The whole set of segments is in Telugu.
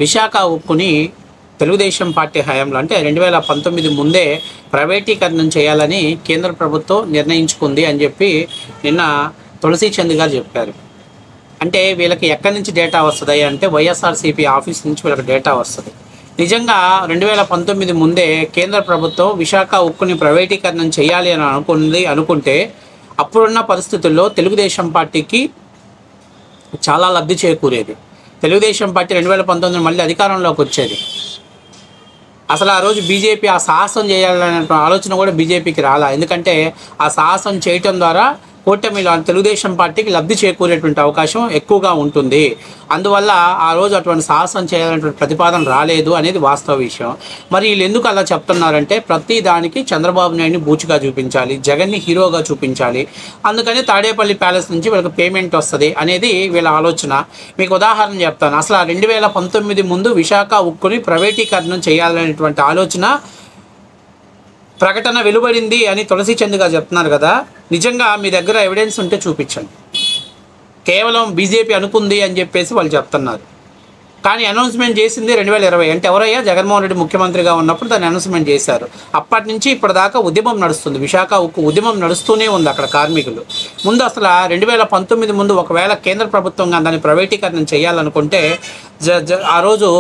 విశాఖ ఉక్కుని తెలుగుదేశం పార్టీ హయాంలో అంటే 2019 ముందే ప్రైవేటీకరణం చేయాలని కేంద్ర ప్రభుత్వం నిర్ణయించుకుంది అని చెప్పి నిన్న తులసి చంద్ గారు చెప్పారు. అంటే వీళ్ళకి ఎక్కడి నుంచి డేటా వస్తుంది అంటే వైఎస్ఆర్సీపీ ఆఫీస్ నుంచి వీళ్ళకి డేటా వస్తుంది. నిజంగా 2019 ముందే కేంద్ర ప్రభుత్వం విశాఖ ఉక్కుని ప్రైవేటీకరణం చేయాలి అని అనుకుంటే అప్పుడున్న పరిస్థితుల్లో తెలుగుదేశం పార్టీకి చాలా లబ్ధి చేకూరేది. తెలుగుదేశం పార్టీ 2019 మళ్ళీ అధికారంలోకి వచ్చేది. అసలు ఆ రోజు బీజేపీ ఆ సాహసం చేయాలనే ఆలోచన కూడా బీజేపీకి రాలా. ఎందుకంటే ఆ సాహసం చేయటం ద్వారా కూటమిలో తెలుగుదేశం పార్టీకి లబ్ధి చేకూరేటువంటి అవకాశం ఎక్కువగా ఉంటుంది. అందువల్ల ఆ రోజు అటువంటి సాహసం చేయాలనేటువంటి ప్రతిపాదన రాలేదు అనేది వాస్తవ విషయం. మరి వీళ్ళు ఎందుకు అలా చెప్తున్నారంటే ప్రతి దానికి చంద్రబాబు నాయుడిని బూచిగా చూపించాలి, జగన్ని హీరోగా చూపించాలి, అందుకని తాడేపల్లి ప్యాలెస్ నుంచి వీళ్ళకి పేమెంట్ వస్తుంది అనేది వీళ్ళ ఆలోచన. మీకు ఉదాహరణ చెప్తాను. అసలు 2019 ముందు విశాఖ ఉక్కుని ప్రైవేటీకరణం చేయాలనేటువంటి ఆలోచన ప్రకటన వెలువడింది అని తులసి చంద్ గారు చెప్తున్నారు కదా. నిజంగా మీ దగ్గర ఎవిడెన్స్ ఉంటే చూపించండి. కేవలం బీజేపీ అనుకుంది అని చెప్పేసి వాళ్ళు చెప్తున్నారు. కానీ అనౌన్స్మెంట్ చేసింది 2020. అంటే ఎవరయ్యా? జగన్మోహన్ రెడ్డి ముఖ్యమంత్రిగా ఉన్నప్పుడు దాన్ని అనౌన్స్మెంట్ చేశారు. అప్పటి నుంచి ఇప్పటిదాకా ఉద్యమం నడుస్తుంది. విశాఖ ఉక్కు ఉద్యమం నడుస్తూనే ఉంది అక్కడ కార్మికులు. ముందు అసలు 2019 ముందు ఒకవేళ కేంద్ర ప్రభుత్వంగా దాన్ని ప్రైవేటీకరణ చేయాలనుకుంటే ఆ రోజు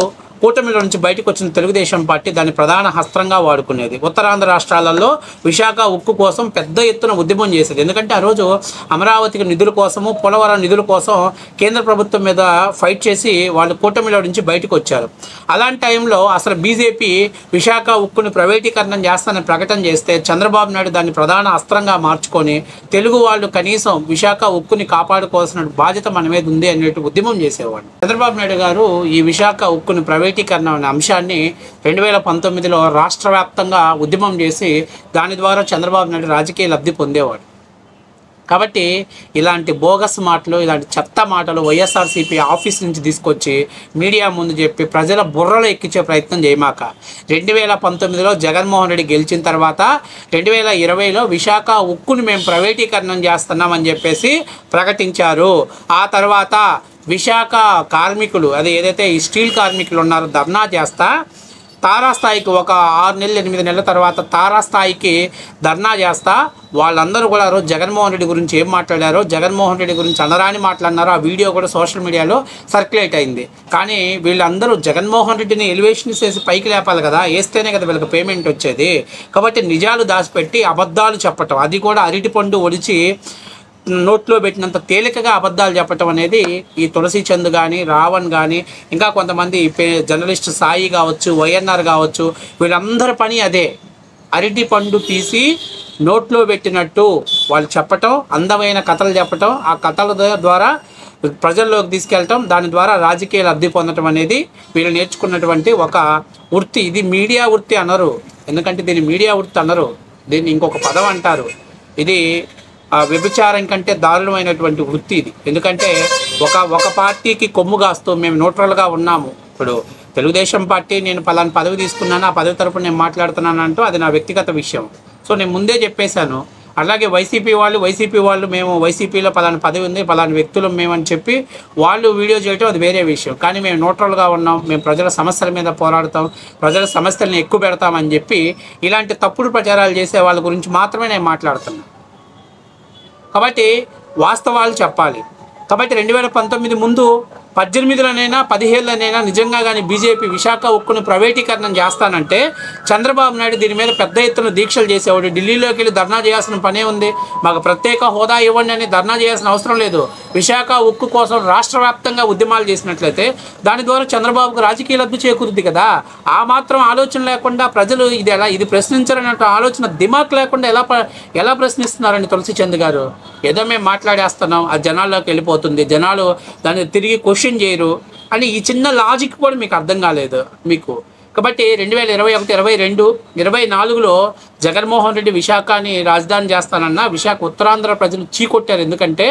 కూటమిలో నుంచి బయటకు వచ్చిన తెలుగుదేశం పార్టీ దాన్ని ప్రధాన హస్త్రంగా వాడుకునేది. ఉత్తరాంధ్ర రాష్ట్రాలలో విశాఖ ఉక్కు కోసం పెద్ద ఎత్తున ఉద్యమం చేసేది. ఎందుకంటే ఆ రోజు అమరావతికి నిధుల కోసము, పోలవరం నిధుల కోసం కేంద్ర ప్రభుత్వం మీద ఫైట్ చేసి వాళ్ళు కూటమిలో నుంచి బయటకు వచ్చారు. అలాంటి టైంలో అసలు బీజేపీ విశాఖ ఉక్కుని ప్రైవేటీకరణం చేస్తానని ప్రకటన చేస్తే చంద్రబాబు నాయుడు దాన్ని ప్రధాన అస్త్రంగా మార్చుకొని తెలుగు వాళ్ళు కనీసం విశాఖ ఉక్కుని కాపాడుకోవాల్సిన బాధ్యత మన మీద ఉంది అనేటు ఉద్యమం చేసేవాడు. చంద్రబాబు నాయుడు గారు ఈ విశాఖ ఉక్కుని ప్రైవేటీకరణ అనే అంశాన్ని 2019లో రాష్ట్ర వ్యాప్తంగా ఉద్యమం చేసి దాని ద్వారా చంద్రబాబు నాయుడు రాజకీయ లబ్ధి పొందేవాడు. కాబట్టి ఇలాంటి బోగస్ మాటలు, ఇలాంటి చెత్త మాటలు వైఎస్ఆర్సీపీ ఆఫీస్ నుంచి తీసుకొచ్చి మీడియా ముందు చెప్పి ప్రజల బుర్రలో ఎక్కించే ప్రయత్నం చేయమాక. 2019లో జగన్మోహన్ రెడ్డి గెలిచిన తర్వాత 2020లో విశాఖ ఉక్కుని మేము ప్రైవేటీకరణం చేస్తున్నామని చెప్పేసి ప్రకటించారు. ఆ తర్వాత విశాఖ కార్మికులు అది ఏదైతే ఈ స్టీల్ కార్మికులు ఉన్నారో ధర్నా చేస్తా తారాస్థాయికి ఒక 6 నెలలు 8 నెలల తర్వాత తారాస్థాయికి ధర్నా చేస్తా వాళ్ళందరూ కూడా రోజు జగన్మోహన్ రెడ్డి గురించి ఏం మాట్లాడారో, జగన్మోహన్ రెడ్డి గురించి అనరాని మాట్లాడినారో ఆ వీడియో కూడా సోషల్ మీడియాలో సర్క్యులేట్ అయింది. కానీ వీళ్ళందరూ జగన్మోహన్ రెడ్డిని ఎలివేషన్ చేసి పైకి లేపాలి కదా, వేస్తేనే కదా వీళ్ళకి పేమెంట్ వచ్చేది. కాబట్టి నిజాలు దాచిపెట్టి అబద్ధాలు చెప్పటం, అది కూడా అరటిపండు ఒడిచి నోట్లో పెట్టినంత తేలికగా అబద్ధాలు చెప్పటం అనేది ఈ తులసి చంద్ కానీ, రావణ్ కానీ, ఇంకా కొంతమంది జర్నలిస్ట్ సాయి కావచ్చు, వైఎన్ఆర్ కావచ్చు, వీళ్ళందరి పని అదే. అరటి పండు తీసి నోట్లో పెట్టినట్టు వాళ్ళు చెప్పటం, అందమైన కథలు చెప్పటం, ఆ కథల ద్వారా ప్రజల్లోకి తీసుకెళ్ళటం, దాని ద్వారా రాజకీయ లబ్ధి పొందటం అనేది వీళ్ళు నేర్చుకున్నటువంటి ఒక వృత్తి. ఇది మీడియా వృత్తి అనరు, ఎందుకంటే దీన్ని మీడియా వృత్తి అనరు, దీన్ని ఇంకొక పదం అంటారు. ఇది వ్యభిచారం కంటే దారుణమైనటువంటి వృత్తి ఇది. ఎందుకంటే ఒక పార్టీకి కొమ్ము కాస్తూ మేము న్యూట్రల్గా ఉన్నాము. ఇప్పుడు తెలుగుదేశం పార్టీ నేను పలానా పదవి తీసుకున్నాను, ఆ పదవి తరపున నేను మాట్లాడుతున్నాను అంటూ అది నా వ్యక్తిగత విషయం. సో నేను ముందే చెప్పేశాను. అలాగే వైసీపీ వాళ్ళు మేము వైసీపీలో పలానా పదవి ఉంది, పలానా వ్యక్తులు మేమని చెప్పి వాళ్ళు వీడియో చేయటం అది వేరే విషయం. కానీ మేము న్యూట్రల్గా ఉన్నాం, మేము ప్రజల సమస్యల మీద పోరాడతాం, ప్రజల సమస్యలను ఎక్కువ పెడతామని చెప్పి ఇలాంటి తప్పుడు ప్రచారాలు చేసే వాళ్ళ గురించి మాత్రమే నేను మాట్లాడుతున్నాను. కాబట్టి వాస్తవాలు చెప్పాలి. కాబట్టి 2019 ముందు 18లోనైనా 17లోనైనా నిజంగా కానీ బీజేపీ విశాఖ ఉక్కును ప్రైవేటీకరణం చేస్తానంటే చంద్రబాబు నాయుడు దీని మీద పెద్ద ఎత్తున దీక్షలు చేసేవాడు. ఢిల్లీలోకి వెళ్ళి ధర్నా చేయాల్సిన పనే ఉంది. మాకు ప్రత్యేక హోదా ఇవ్వండి అని ధర్నా చేయాల్సిన అవసరం లేదు. విశాఖ ఉక్కు కోసం రాష్ట్ర వ్యాప్తంగా ఉద్యమాలు చేసినట్లయితే దాని ద్వారా చంద్రబాబుకు రాజకీయ లబ్ధి చేకూరుద్ది కదా. ఆ మాత్రం ఆలోచన లేకుండా ప్రజలు ఇది ప్రశ్నించాలన్న ఆలోచన దిమాక్ లేకుండా ఎలా ప్రశ్నిస్తున్నారండి తులసి చంద్ గారు? ఏదో మేము మాట్లాడేస్తున్నాం, ఆ జనాల్లోకి వెళ్ళిపోతుంది, జనాలు దాన్ని తిరిగి క్వశ్చన్ చేయరు అని ఈ చిన్న లాజిక్ కూడా మీకు అర్థం కాలేదు మీకు. కాబట్టి 2021, 22, 24లో జగన్మోహన్ రెడ్డి విశాఖని రాజధాని చేస్తానన్నా విశాఖ ఉత్తరాంధ్ర ప్రజలు చీకొట్టారు. ఎందుకంటే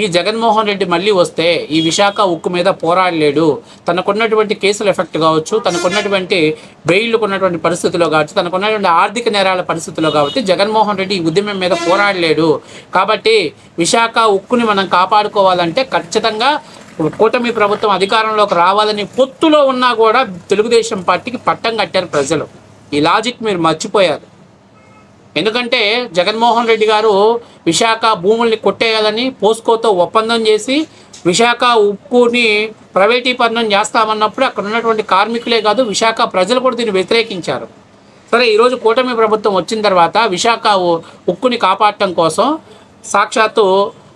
ఈ జగన్మోహన్ రెడ్డి మళ్ళీ వస్తే ఈ విశాఖ ఉక్కు మీద పోరాడలేడు. తనకున్నటువంటి కేసుల ఎఫెక్ట్ కావచ్చు, తనకున్నటువంటి బెయిల్కు ఉన్నటువంటి పరిస్థితుల్లో కావచ్చు, తనకున్నటువంటి ఆర్థిక నేరాల పరిస్థితుల్లో కాబట్టి జగన్మోహన్ రెడ్డి ఈ ఉద్యమం మీద పోరాడలేడు. కాబట్టి విశాఖ ఉక్కుని మనం కాపాడుకోవాలంటే ఖచ్చితంగా ఇప్పుడు కూటమి ప్రభుత్వం అధికారంలోకి రావాలని పొత్తులో ఉన్నా కూడా తెలుగుదేశం పార్టీకి పట్టం కట్టారు ప్రజలు. ఈ లాజిక్ మీరు మర్చిపోయారు. ఎందుకంటే జగన్మోహన్ రెడ్డి గారు విశాఖ భూముల్ని కొట్టేయాలని పోస్కోతో ఒప్పందం చేసి విశాఖ ఉక్కుని ప్రైవేటీకరణం చేస్తామన్నప్పుడు అక్కడ ఉన్నటువంటి కార్మికులే కాదు విశాఖ ప్రజలు కూడా దీన్ని వ్యతిరేకించారు. సరే, ఈరోజు కూటమి ప్రభుత్వం వచ్చిన తర్వాత విశాఖ ఉక్కుని కాపాడటం కోసం సాక్షాత్తు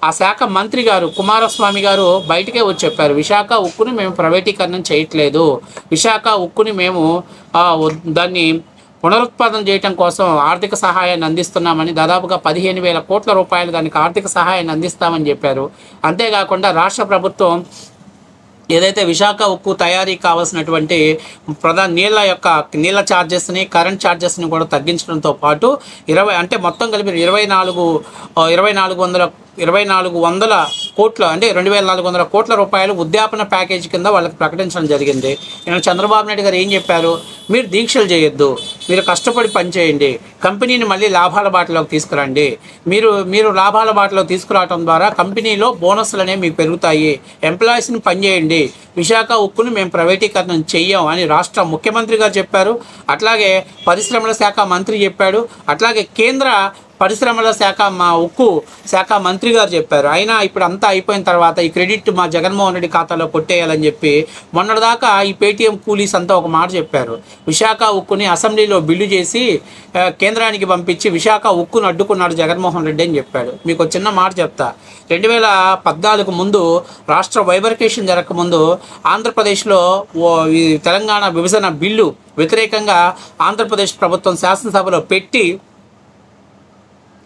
ఆ శాఖ మంత్రి గారు కుమారస్వామి గారు బయటకే వచ్చి చెప్పారు, విశాఖ ఉక్కుని మేము ప్రైవేటీకరణం చేయట్లేదు, విశాఖ ఉక్కుని మేము దాన్ని పునరుత్పాదన చేయడం కోసం ఆర్థిక సహాయాన్ని అందిస్తున్నామని, దాదాపుగా 15,000 కోట్ల రూపాయలు దానికి ఆర్థిక సహాయాన్ని అందిస్తామని చెప్పారు. అంతేకాకుండా రాష్ట్ర ప్రభుత్వం ఏదైతే విశాఖ ఉక్కు తయారీకి కావాల్సినటువంటి ప్రధాన నీళ్ళ ఛార్జెస్ని, కరెంట్ ఛార్జెస్ని కూడా తగ్గించడంతో పాటు మొత్తం కలిపి 2,400 కోట్ల అంటే 2,400 కోట్ల రూపాయలు ఉద్యాపన ప్యాకేజీ కింద వాళ్ళకి ప్రకటించడం జరిగింది. నేను చంద్రబాబు నాయుడు గారు ఏం చెప్పారు, మీరు దీక్షలు చేయొద్దు, మీరు కష్టపడి పనిచేయండి, కంపెనీని మళ్ళీ లాభాల బాటలోకి తీసుకురండి, మీరు లాభాల బాటలోకి తీసుకురావడం ద్వారా కంపెనీలో బోనస్లు అనేవి మీకు పెరుగుతాయి, ఎంప్లాయీస్ని పనిచేయండి, విశాఖ ఉక్కును మేము ప్రైవేటీకరణం చెయ్యం అని రాష్ట్ర ముఖ్యమంత్రి గారు చెప్పారు. అట్లాగే పరిశ్రమల శాఖ మంత్రి చెప్పాడు. అట్లాగే కేంద్ర పరిశ్రమల శాఖ ఉక్కు శాఖ మంత్రి గారు చెప్పారు. అయినా ఇప్పుడు అంతా అయిపోయిన తర్వాత ఈ క్రెడిట్ మా జగన్మోహన్ రెడ్డి ఖాతాలో కొట్టేయాలని చెప్పి మొన్నటిదాకా ఈ పేటీఎం కూలీస్ అంతా ఒక మాట చెప్పారు. విశాఖ ఉక్కుని అసెంబ్లీలో బిల్లు చేసి కేంద్రానికి పంపించి విశాఖ ఉక్కును అడ్డుకున్నాడు జగన్మోహన్ రెడ్డి అని చెప్పాడు. మీకు ఒక చిన్న మాట చెప్తా. 2014 ముందు రాష్ట్ర వైబర్కేషన్ జరగకముందు ఆంధ్రప్రదేశ్లో ఈ తెలంగాణ విభజన బిల్లు వ్యతిరేకంగా ఆంధ్రప్రదేశ్ ప్రభుత్వం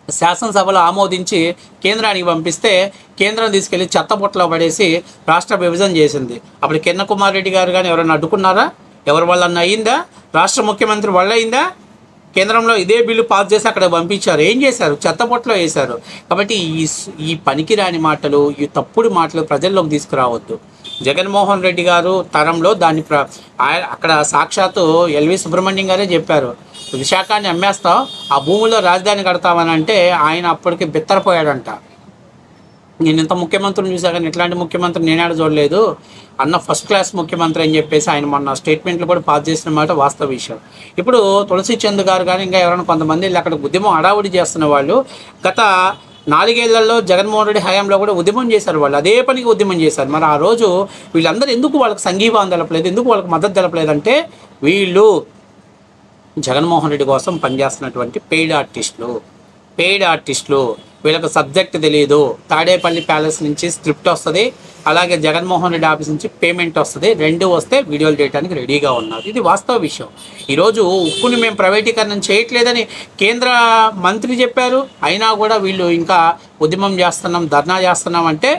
శాసనసభలో ఆమోదించి కేంద్రానికి పంపిస్తే కేంద్రం తీసుకెళ్లి చెత్తబుట్టలో పడేసి రాష్ట్ర విభజన చేసింది. అప్పుడు కిరణ్ కుమార్ రెడ్డి గారు కానీ ఎవరైనా అడ్డుకున్నారా? ఎవరి వల్ల అయిందా? రాష్ట్ర ముఖ్యమంత్రి వల్ల అయిందా? కేంద్రంలో ఇదే బిల్లు పాస్ చేసి అక్కడ పంపించారు. ఏం చేశారు? చెత్తబుట్టలో వేశారు. కాబట్టి ఈ పనికిరాని మాటలు, ఈ తప్పుడు మాటలు ప్రజల్లోకి తీసుకురావద్దు. జగన్మోహన్ రెడ్డి గారు తరంలో దాన్ని అక్కడ సాక్షాత్తు ఎల్వి సుబ్రహ్మణ్యం గారే చెప్పారు, విశాఖాన్ని అమ్మేస్తాం, ఆ భూముల్లో రాజధాని కడతామని అంటే ఆయన అప్పటికి బిత్తరపోయాడంట. నేను ఇంత ముఖ్యమంత్రిని చూసా కానీ ఇట్లాంటి ముఖ్యమంత్రి నేనాడు చూడలేదు అన్న, ఫస్ట్ క్లాస్ ముఖ్యమంత్రి అని చెప్పేసి ఆయన మొన్న స్టేట్మెంట్లు కూడా పాస్ చేసిన మాట వాస్తవ విషయం. ఇప్పుడు తులసి చంద్ గారు కానీ ఇంకా ఎవరైనా కొంతమంది అక్కడ ఉద్యమం హడావుడి చేస్తున్న వాళ్ళు గత 4 ఏళ్లలో జగన్మోహన్ రెడ్డి హయాంలో కూడా ఉద్యమం చేశారు. వాళ్ళు అదే పనికి ఉద్యమం చేశారు. మరి ఆ రోజు వీళ్ళందరూ ఎందుకు వాళ్ళకి సంఘీభావం తెలపలేదు, ఎందుకు వాళ్ళకి మద్దతు తెలపలేదంటే వీళ్ళు జగన్మోహన్ రెడ్డి కోసం పనిచేస్తున్నటువంటి పెయిడ్ ఆర్టిస్టులు. వీళ్ళకి సబ్జెక్ట్ తెలియదు. తాడేపల్లి ప్యాలెస్ నుంచి స్క్రిప్ట్ వస్తుంది, అలాగే జగన్మోహన్ రెడ్డి ఆఫీస్ నుంచి పేమెంట్ వస్తుంది. 2 వస్తే వీడియోలు చేయడానికి రెడీగా ఉన్నారు. ఇది వాస్తవ విషయం. ఈరోజు ఉక్కుని మేము ప్రైవేటీకరణం చేయట్లేదని కేంద్ర మంత్రి చెప్పారు. అయినా కూడా వీళ్ళు ఇంకా ఉద్యమం చేస్తున్నాం, ధర్నా చేస్తున్నాం అంటే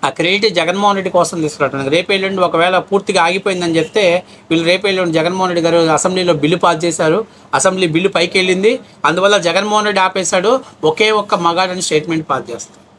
ఆ క్రెడిట్ జగన్మోహన్ రెడ్డి కోసం తీసుకురావడానికి. రేపెల్లుండి ఒకవేళ పూర్తిగా ఆగిపోయిందని చెప్తే వీళ్ళు రేపెల్లుండి జగన్మోహన్ రెడ్డి గారు అసెంబ్లీలో బిల్లు పాస్ చేశారు, అసెంబ్లీ బిల్లు పైకి వెళ్ళింది, అందువల్ల జగన్మోహన్ రెడ్డి ఆపేశాడు, ఒకే ఒక్క మగాడని స్టేట్మెంట్ పాస్ చేస్తారు.